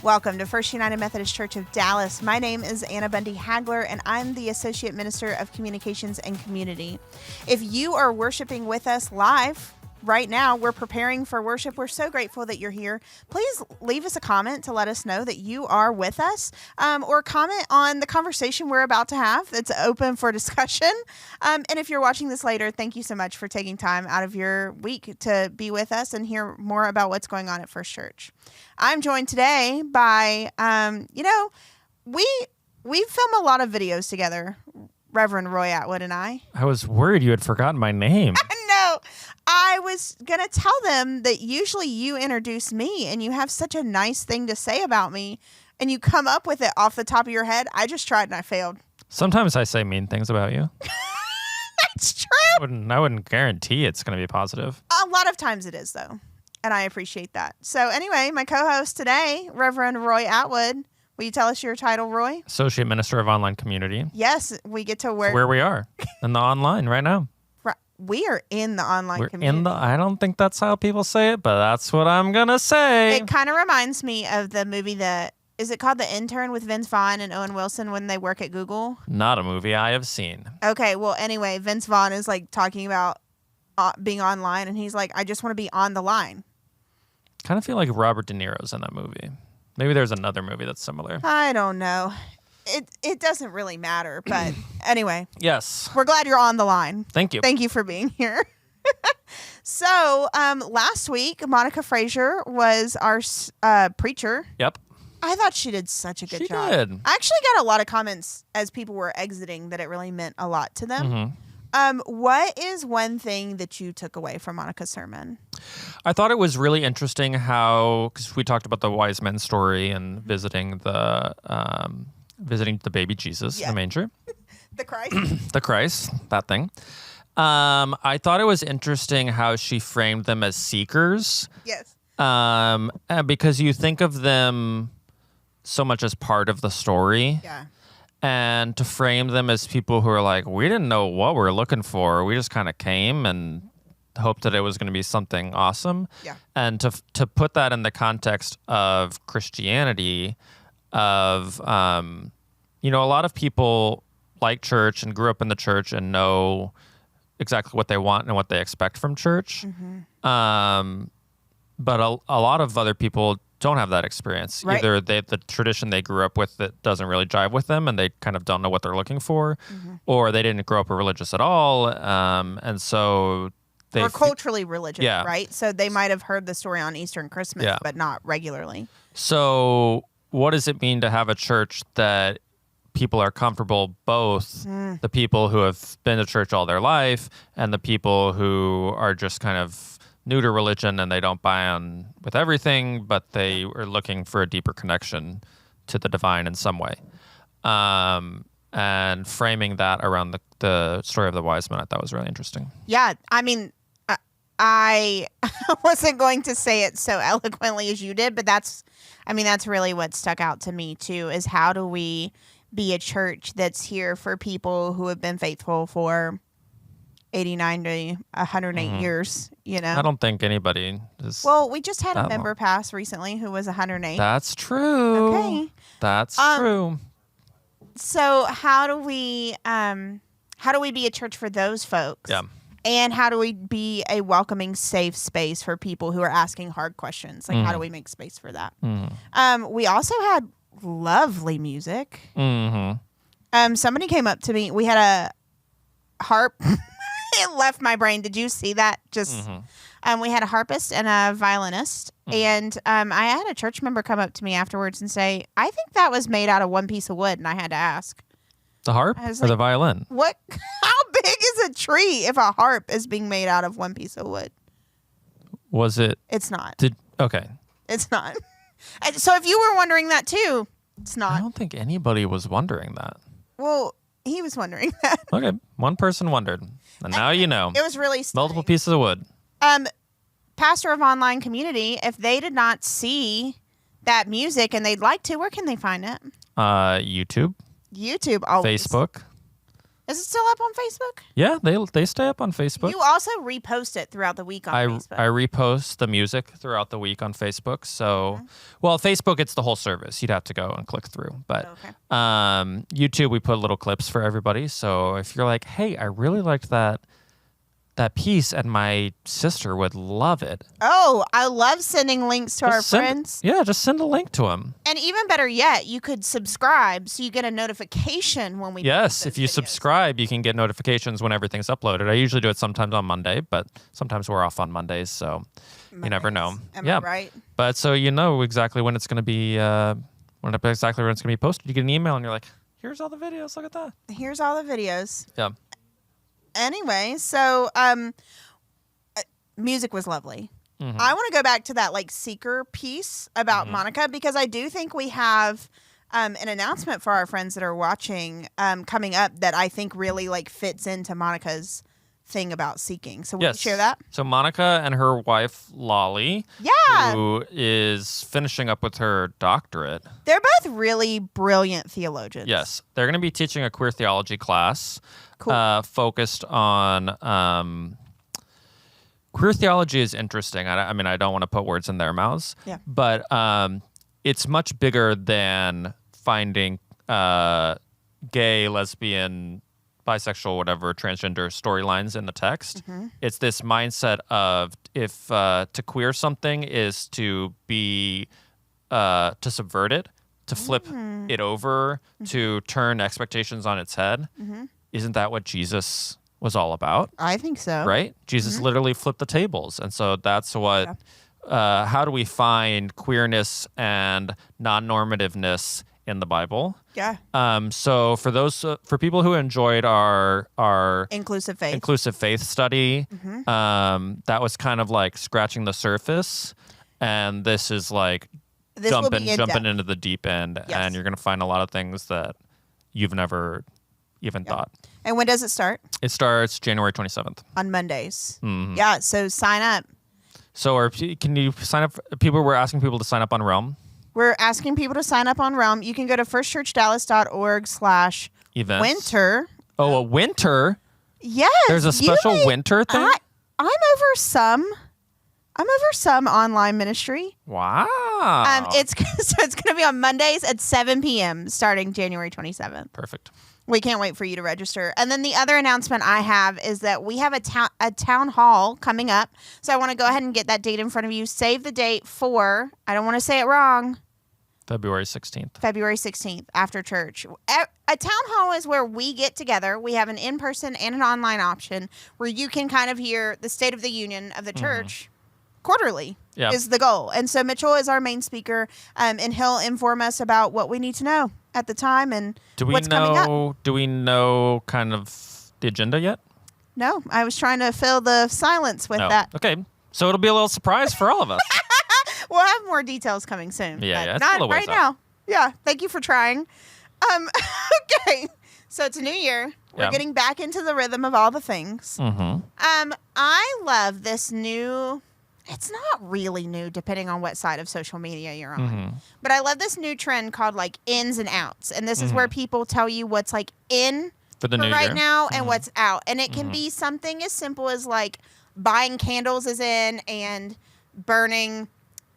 Welcome to First United Methodist Church of Dallas. My name is Anna Bundy Hagler, and I'm the Associate Minister of Communications and Community. If you are worshiping with us live right now, we're preparing for worship. We're so grateful that you're here. Please leave us a comment to let us know that you are with us, or comment on the conversation we're about to have. It's open for discussion. And if you're watching this later, thank you so much for taking time out of your week to be with us and hear more about what's going on at First Church. I'm joined today by, we film a lot of videos together, Reverend Roy Atwood and I. I was worried you had forgotten my name. No, I was going to tell them that usually you introduce me and you have such a nice thing to say about me and you come up with it off the top of your head. I just tried and I failed. Sometimes I say mean things about you. That's true. I wouldn't guarantee it's going to be positive. A lot of times it is, though, and I appreciate that. So anyway, my co-host today, Reverend Roy Atwood. Will you tell us your title, Roy? Associate Minister of Online Community. Yes, we get to It's where we are in the online right now. We are in the online community. I don't think that's how people say it, but that's what I'm going to say. It kind of reminds me of the movie is it called The Intern with Vince Vaughn and Owen Wilson when they work at Google? Not a movie I have seen. Okay, well, anyway, Vince Vaughn is like talking about being online, and he's like, I just want to be on the line. Kind of feel like Robert De Niro's in that movie. Maybe there's another movie that's similar. I don't know. It doesn't really matter, but anyway. Yes. We're glad you're on the line. Thank you. Thank you for being here. So, last week, Monica Frazier was our preacher. Yep. I thought she did such a good job. She did. I actually got a lot of comments as people were exiting that it really meant a lot to them. Mm-hmm. What is one thing that you took away from Monica's sermon? I thought it was really interesting how, because we talked about the wise men story and visiting the baby Jesus in the manger. The Christ. The Christ, that thing. I thought it was interesting how she framed them as seekers. Yes. Because you think of them so much as part of the story. Yeah. And to frame them as people who are like, we didn't know what we were looking for. We just kind of came and hoped that it was going to be something awesome. Yeah. And to put that in the context of Christianity, of, a lot of people like church and grew up in the church and know exactly what they want and what they expect from church. Mm-hmm. But a lot of other people don't have that experience. Right. Either the tradition they grew up with that doesn't really jive with them and they kind of don't know what they're looking for, or they didn't grow up religious at all. And so or culturally religious, right? So they might have heard the story on Easter and Christmas, but not regularly. So what does it mean to have a church that people are comfortable, both the people who have been to church all their life and the people who are just kind of new to religion and they don't buy on with everything, but they are looking for a deeper connection to the divine in some way. And framing that around the story of the wise men, I thought was really interesting. Yeah, I mean, I wasn't going to say it so eloquently as you did, but that's really what stuck out to me too, is how do we be a church that's here for people who have been faithful for 89 to 108 years, I don't think anybody is. Well, we just had a member pass recently who was 108. That's true. Okay. That's true. So how do we be a church for those folks? Yeah. And how do we be a welcoming, safe space for people who are asking hard questions? Like, how do we make space for that? We also had lovely music. Somebody came up to me. We had a harp. It left my brain. Did you see that? We had a harpist and a violinist. And I had a church member come up to me afterwards and say, I think that was made out of one piece of wood. And I had to ask. The harp or the violin? What? How big is a tree if a harp is being made out of one piece of wood? Was it? It's not. Okay. It's not. So if you were wondering that too, it's not. I don't think anybody was wondering that. Well, he was wondering that. Okay. One person wondered. And now you know. It was really stunning. Multiple pieces of wood. Pastor of Online Community, if they did not see that music and they'd like to, where can they find it? YouTube. YouTube always. Facebook. Is it still up on Facebook? Yeah, they stay up on Facebook. You also repost it throughout the week on Facebook. I repost the music throughout the week on Facebook. So, well, Facebook, it's the whole service. You'd have to go and click through. But YouTube, we put little clips for everybody. So if you're like, hey, I really liked that piece and my sister would love it. Oh, I love sending links to our friends. Yeah, just send a link to them. And even better yet, you could subscribe so you get a notification when we Yes, if you subscribe, you can get notifications when everything's uploaded. I usually do it sometimes on Monday, but sometimes we're off on Mondays, so you never know. Am I right? But so you know exactly when it's going to be posted. You get an email and you're like, here's all the videos. Look at that. Here's all the videos. Yeah. Anyway, so music was lovely. I want to go back to that like seeker piece about Monica, because I do think we have an announcement for our friends that are watching coming up that I think really like fits into Monica's thing about seeking. So will you share that? So Monica and her wife Lolly, who is finishing up with her doctorate. They're both really brilliant theologians. Yes, they're going to be teaching a queer theology class. Cool. Focused on queer theology is interesting. I mean, I don't want to put words in their mouths, but it's much bigger than finding gay, lesbian, bisexual, whatever, transgender storylines in the text. It's this mindset of if to queer something is to be to subvert it, to flip it over, to turn expectations on its head. Isn't that what Jesus was all about? I think so. Right? Jesus literally flipped the tables. And so that's what, how do we find queerness and non-normativeness in the Bible? Yeah. So for people who enjoyed our inclusive faith study, that was kind of like scratching the surface. And this is like jumping into the deep end. Yes. And you're going to find a lot of things that you've never even thought. And when does it start? It starts January 27th. On Mondays. Yeah, so sign up. So can you sign up? We're asking people to sign up on Realm. We're asking people to sign up on Realm. You can go to firstchurchdallas.org/winter. Oh, a winter? Yes. There's a special winter thing? I'm over some online ministry. Wow. It's going to be on Mondays at 7 p.m. starting January 27th. Perfect. We can't wait for you to register. And then the other announcement I have is that we have a town hall coming up. So I want to go ahead and get that date in front of you. Save the date for, I don't want to say it wrong, February 16th. February 16th after church. A town hall is where we get together. We have an in-person and an online option where you can kind of hear the State of the Union of the church quarterly is the goal. And so Mitchell is our main speaker, and he'll inform us about what we need to know at the time and what's coming up. Do we know kind of the agenda yet? No, I was trying to fill the silence with that. Okay, so it'll be a little surprise for all of us. We'll have more details coming soon. Yeah, not right now. Yeah, thank you for trying. Okay, so it's a new year. We're getting back into the rhythm of all the things. I love this new. It's not really new, depending on what side of social media you're on. But I love this new trend called like ins and outs, and this is where people tell you what's like in for the new right year. Now and what's out, and it can be something as simple as like buying candles is in and burning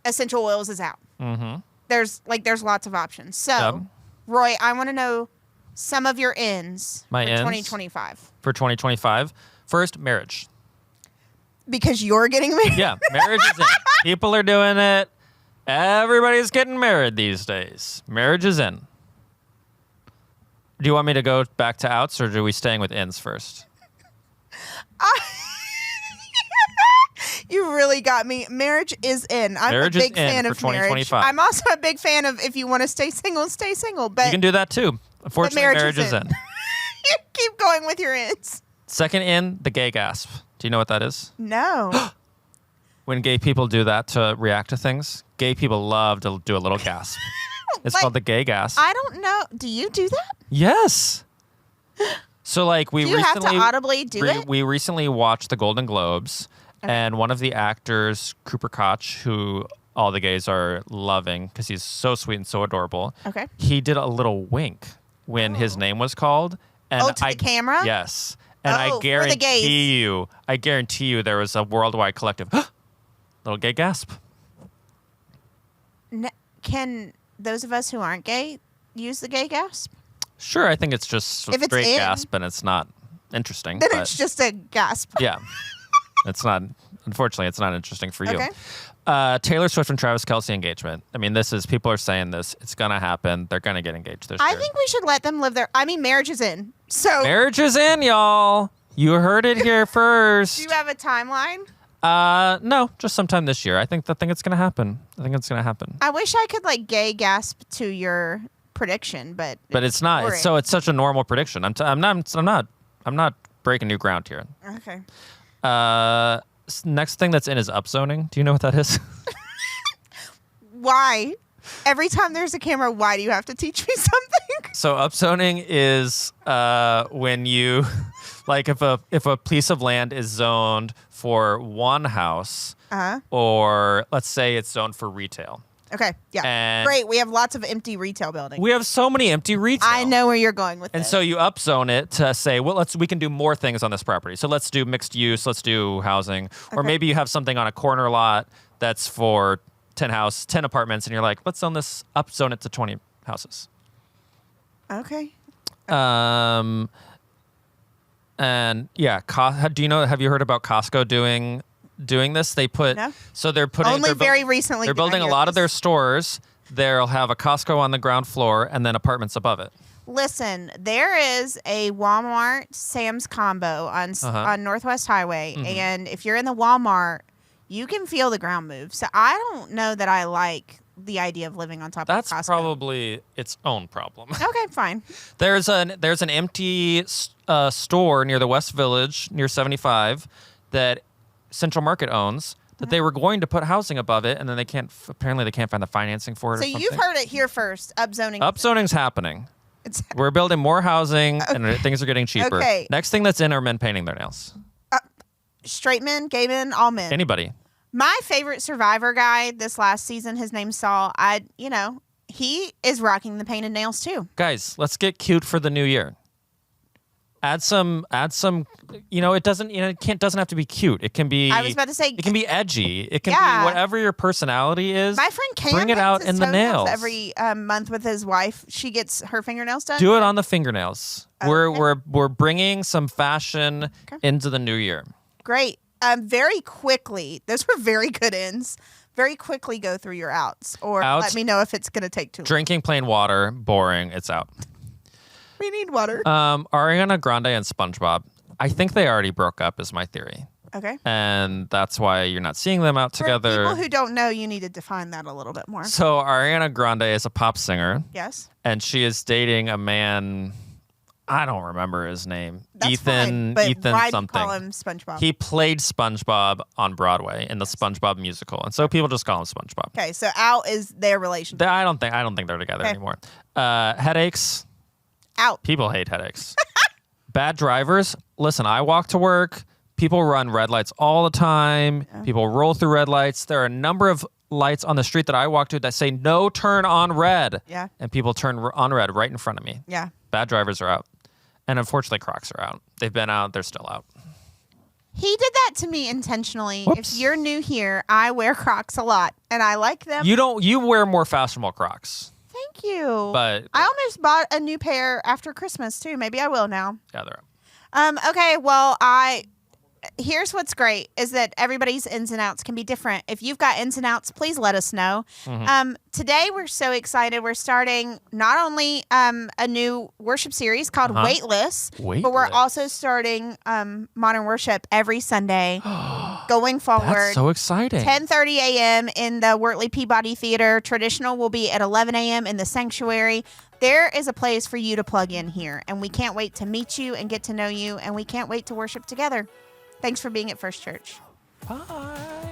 essential oils is out. There's lots of options. So, Roy, I want to know some of your ins for 2025. For 2025, first, marriage. Because you're getting married? Yeah, marriage is in. People are doing it. Everybody's getting married these days. Marriage is in. Do you want me to go back to outs, or are we staying with ins first? You really got me. Marriage is in. I'm a big fan of marriage. I'm also a big fan of if you want to stay single, stay single. But you can do that too. Unfortunately, marriage is in. You keep going with your ins. Second in, the gay gasp. Do you know what that is? No. When gay people do that to react to things, gay people love to do a little gasp. It's called the gay gasp. I don't know. Do you do that? Yes. So like we recently have to audibly do it? We recently watched the Golden Globes, and one of the actors, Cooper Koch, who all the gays are loving because he's so sweet and so adorable. Okay. He did a little wink when his name was called. And to the camera? Yes. And Oh, for the gays. I guarantee you there was a worldwide collective little gay gasp. Can those of us who aren't gay use the gay gasp? Sure, I think it's just a If it's straight in, gasp and it's not interesting. Then but it's just a gasp. yeah. It's not, unfortunately, it's not interesting for you. Okay. Taylor Swift and Travis Kelce engagement. I mean, people are saying this. It's going to happen. They're going to get engaged this year. I think we should let them live their... I mean, marriage is in. So... Marriage is in, y'all. You heard it here first. Do you have a timeline? No, just sometime this year. I think it's going to happen. I wish I could gay gasp to your prediction, but it's not. boring. It's such a normal prediction. I'm not breaking new ground here. Okay. Next thing that's in is upzoning. Do you know what that is? Why? Every time there's a camera, why do you have to teach me something? So upzoning is when you if a piece of land is zoned for one house, or let's say it's zoned for retail. Okay, yeah. And great. We have lots of empty retail buildings. We have so many empty retail. I know where you're going with this. And so you upzone it to say, well, we can do more things on this property. So let's do mixed use, let's do housing. Or maybe you have something on a corner lot that's for 10 apartments, and you're like, let's upzone it to 20 houses. Okay. And yeah, have you heard about Costco doing this? They put No. So they're putting Only very recently. They're building a lot of their stores. They'll have a Costco on the ground floor and then apartments above it. Listen, there is a Walmart Sam's combo on Northwest Highway, and if you're in the Walmart, you can feel the ground move. So I don't know that I like the idea of living on top of Costco. That's probably its own problem. Okay, fine. There's an empty store near the West Village near 75 that Central Market owns that they were going to put housing above it, and then they can't find the financing for it. So you've heard it here first. Upzoning. Upzoning's happening. We're building more housing, and things are getting cheaper. Okay. Next thing that's in are men painting their nails. Straight men, gay men, all men. Anybody. My favorite Survivor guy this last season, his name's Saul. He is rocking the painted nails too. Guys, let's get cute for the new year. Add some. It doesn't have to be cute. It can be. I was about to say. It can be edgy. It can be whatever your personality is. My friend Cam bring it out in the nails every month with his wife. She gets her fingernails done. Do it on the fingernails. Okay. We're bringing some fashion into the new year. Great. Very quickly, those were very good ends. Very quickly go through your outs, or let me know if it's going to take too long. Drinking plain water, boring. It's out. We need water. Ariana Grande and SpongeBob. I think they already broke up, is my theory. Okay. And that's why you're not seeing them out together. For people who don't know, you need to define that a little bit more. So Ariana Grande is a pop singer. Yes. And she is dating a man. I don't remember his name. That's Ethan. Fine, but Ethan why something. Do you call him SpongeBob? He played SpongeBob on Broadway in the SpongeBob musical, and so people just call him SpongeBob. Okay, so out is their relationship. I don't think they're together anymore. Headaches. Out. People hate headaches. Bad drivers. Listen, I walk to work. People run red lights all the time. Yeah. People roll through red lights. There are a number of lights on the street that I walk to that say no turn on red. Yeah. And people turn on red right in front of me. Yeah. Bad drivers are out. And unfortunately, Crocs are out. They've been out. They're still out. He did that to me intentionally. Whoops. If you're new here, I wear Crocs a lot, and I like them. You wear more fashionable Crocs. Thank you. But I almost bought a new pair after Christmas, too. Maybe I will now. Yeah, they're out. Okay, well, here's what's great is that everybody's ins and outs can be different. If you've got ins and outs, please let us know. Mm-hmm. Today, we're so excited. We're starting not only a new worship series called Weightless, but we're also starting Modern Worship every Sunday going forward. That's so exciting. 10:30 a.m. in the Wortley Peabody Theater. Traditional will be at 11 a.m. in the sanctuary. There is a place for you to plug in here, and we can't wait to meet you and get to know you, and we can't wait to worship together. Thanks for being at First Church. Bye.